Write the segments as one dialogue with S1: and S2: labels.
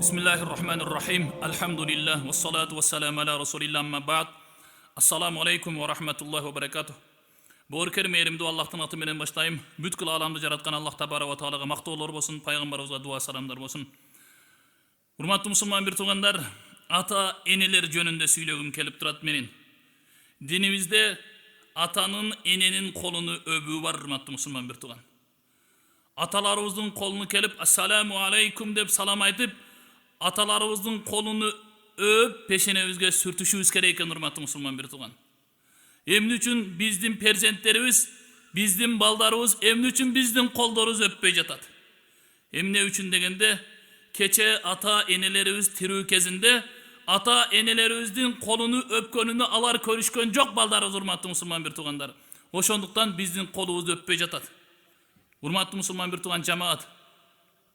S1: Bismillahirrahmanirrahim. Alhamdulillah. Wassalatu wassalamu ala rasulillah amma ba'd. Assalamu alaikum wa rahmatullahi wa barakatuh. Bu örker meyrimdi Allah'tan atı menen başlayım. Bütkül alamды jaratkan Allah tabara wa ta'alaga maqtoolor bolsun, paygambarыбызга dua salamдар bolsun. Урматтуу мусулман бир туугандар, ата энелер жөнүндө сүйлөгүм келип турат менин. Динибизде атанын эненин колуну өбүү бар, урматтуу мусулман бир тууган. Аталарыбыздын колуну келип ассаламу алейкум деп салам айтып, аталарыбыздын колуну öp peşenebizge sürtüşübüz керек экен, урматтуу мусулман бир тууган. Эмне үчүн биздин перзенттерибиз, биздин балдарыбыз эмне үчүн биздин колдорубуз өппөй жатат? Эмне үчүн дегенде, кече ата энелерибиз тирүү кезинде ата энелерибиздин колуну өпкөнүнү алар көрүшкөн жок балдарыбыз, урматтуу мусулман бир туугандар. Ошондуктан биздин колубузду өппөй жатат. Урматтуу мусулман бир тууган жамаат,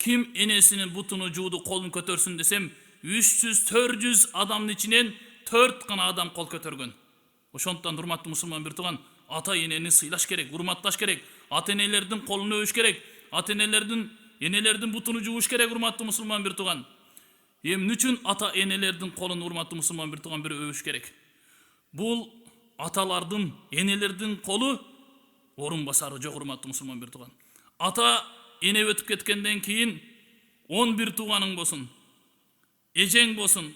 S1: ким энесинин бутуну жууду колун көтөрсүн десем, 300-400 адамдын ичинен 4 гана адам кол көтөргөн. Ошондуктан урматтуу мусулман бир тууган, ата энени сыйлаш керек, урматташ керек, ата энелердин колуну өбүш керек, ата энелердин бутуну жууш керек, урматтуу мусулман бир тууган. Эмне үчүн ата энелердин колун, урматтуу мусулман бир тууган, бир өбүш керек? Бул аталардын, энелердин колу орун басары жок, урматтуу мусулман бир тууган. Ата эне өтүп кеткенден кийин 11 тууганың болсун, эжең болсун,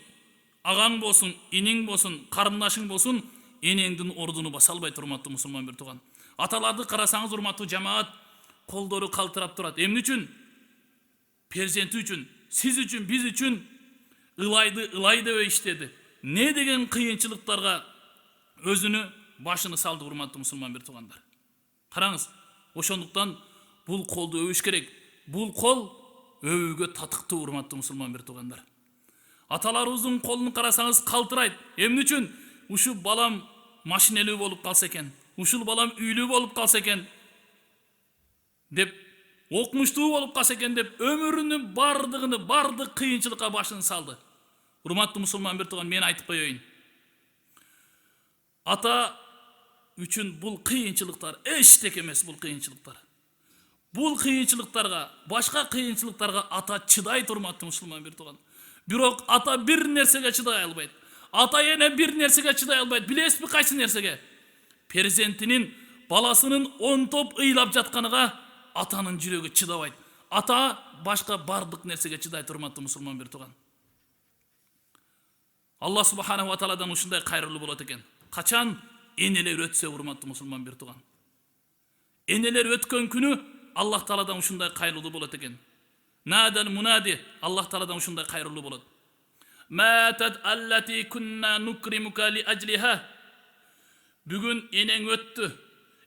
S1: агаң болсун, иниң болсун, карындашың болсун, энеңдин ордуну баса албайт, урматтуу мусулман бир тууган. Аталарды карасаңыз, урматтуу жамаат, колдору калтырап турат. Эмне үчүн? Перзенти үчүн, сиз үчүн, биз үчүн ылай деп иштеди. Не деген кыйынчылыктарга өзүнү башыны салды, урматтуу мусулман бир туугандар. Караңыз, ошондуктан бул колду өбүш керек. Бул кол өбүүгө татыктуу, урматтуу мусулман бир туугандар. Аталарыбыздын колун карасаңыз калтырайт. Эмне үчүн? Ушул балам машинелүү болуп калса экен, ушул балам үйлүү болуп калса экен деп, окумуштуу болуп калса экен деп, өмүрүнүн бардык кыйынчылыкка башын салды. Урматтуу мусулман бир тууган, мен айтып коеюн. Ата үчүн бул кыйынчылыктар эчтеке эмес, бул кыйынчылыктар. Бул кыйынчылыктарга, башка кыйынчылыктарга ата чыдайт, урматтуу мусулман бир тууган. Бирок ата бир нерсеге чыдай албайт. Ата эне бир нерсеге чыдай албайт. Билесизби кайсы нерсеге? Перзентинин, баласынын онтоп ыйлап жатканыга атанын жүрөгү чыдабайт. Ата башка бардык нерсеге чыдайт, урматтуу мусулман бир тууган. Аллах субханаху ва тааладан ушундай кайрылуу болот экен. Качан энелер өтсө, урматтуу мусулман бир тууган. Энелер өткөн күнү Аллах тааладан ушундай кайрылуу болот экен. Надан мунади, Аллах тааладан ушундай кайрылуу болот. Матат аллати кунна нукримука ли ажлиха. Бүгүн энең өттү.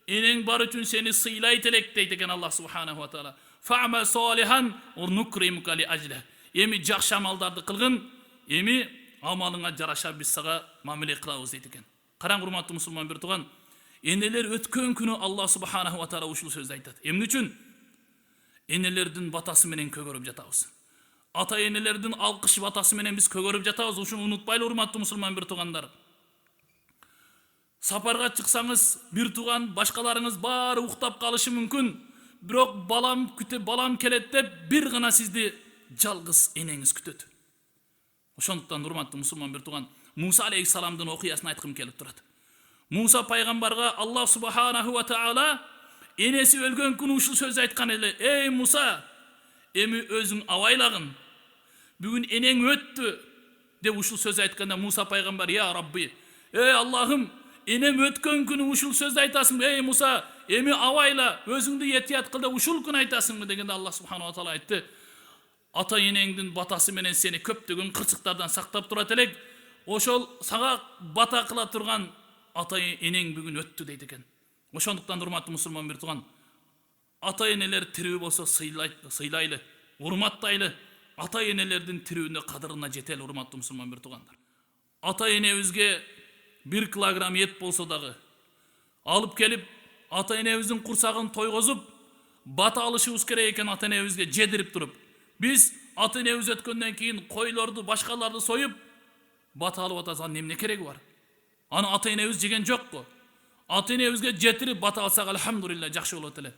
S1: Энең бар үчүн сени сыйлайт элек дейт экен Аллах субханаху ва таала. Фa'ма салихан нукримука ли ажлиха. Эми жакшы амалдарды кылгын, эми амалыңа жараша биз сага мамиле кылабыз дейт экен. Караң, урматтуу мусулман бир тууган, энелер өткөн күнү Аллах субханаху ва таала ушул сөздү айтат. Эмне үчүн? Энелердин батасы менен көгөрүп жатабыз. Ата энелердин алкыш батасы менен биз көгөрүп жатабыз. Ушуну унутпайлы, урматтуу мусулман бир туугандар. Сапарга чыксаңыз, бир тууган, башкаларыңыз баары уктап калышы мүмкүн. Бирок балам келет деп, бир гана сизди жалгыз энеңиз күтөт. Ошондуктан, урматтуу мусулман бир тууган, Муса алейхиссаламдын окуясын айткым келип турат. Муса пайгамбарга Аллах субханаху ва таала энеси өлгөн күнү ушул сөз айткан эле. Эй Муса, эми өзүң абайлагын. Бүгүн энең өттү деп ушул сөз айтканда, Муса пайгамбар: "Я Рабби, эй Аллахым, энем өткөн күнү ушул сөз айтасың. Эй Муса, эми абайла, өзүңдү этият кыл деп ушул күн айтасыңбы?" дегенде Аллах субханаху ва таала айтты: "Ата энеңдин батасы менен сени көптөгөн кырсыктардан сактап турат элек. Ошол сага бата кыла турган ата энең бүгүн өттү" дейт экен. Ошондуктан, урматтуу мусулман бир тууган, ата энелер тирүү болсо сыйлайлы, урматтайлы. Ата энелердин тирүүнө кадырына жетели, урматтуу мусулман бир туугандар. Ата энебизге 1 килограмм эт болсо дагы алып келип, ата энебиздин курсагын тойгозуп, бата алышыбыз керек экен, ата энебизге жедирип туруп. Биз ата энебиз өткөндөн кийин койлорду, башкаларды союп бата алып атасак эмне кереги бар? Аны ата энебиз жеген жокпу? Ата энебизге жетирип бата алсак, алхамдулилlah, жакшы болот эле.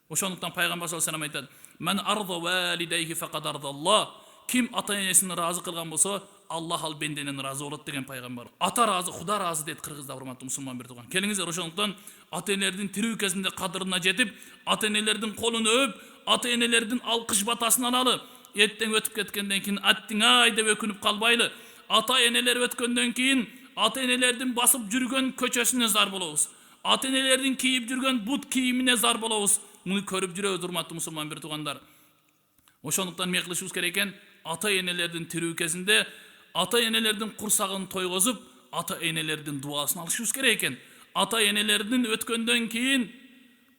S1: Ошондуктан пайгамбар саллаллаху алейхи ва саллям айтат: "Мен арда валидейхи факад ардаллах." Kim ata-enesini razı kılgan bolsa, Allah al bendenen razı bolat деген пайгамбар. Ата разы, Худа разы дейт кыргызда, урматтуу мусулман бир тууган. Келиңиздер, ошондуктан ата-энелердин тирүү кезинде кадырына жетип, ата-энелердин колун өп, ата-энелердин алкыш батасын алалы. Эртең өтүп кеткенден кийин аттиң ай деп өкүнүп калбайлы. Ата-энелер өткөндөн кийин ата-энелердин басып жүргөн көчөсүнө зар болобуз. Ата-энелердин кийип жүргөн бут кийимине зар болобуз. Муну көрүп жүрөбүз, урматтуу мусулман бир туугандар. Ошондуктан эмне кылышыбыз керек экен? Ата-энелердин тирүү кезинде ата-энелердин курсагын тойгозуп, ата-энелердин дуасын алышыбыз керек экен. Ата-энелердин өткөндөн кийин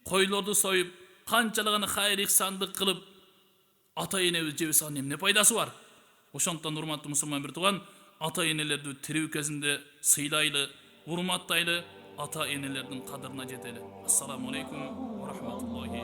S1: койлорду союп, канчалаганы хайыр ихсандык кылып, ата-энебиз жебе салган эмне пайдасы бар? Ошондуктан урматтуу мусулман бир тууган, ата-энелерди тирүү кезинде сыйлайлы, урматтайлы, ата-энелердин кадырына жетели. Ассаламу алейкум ва рахматуллахи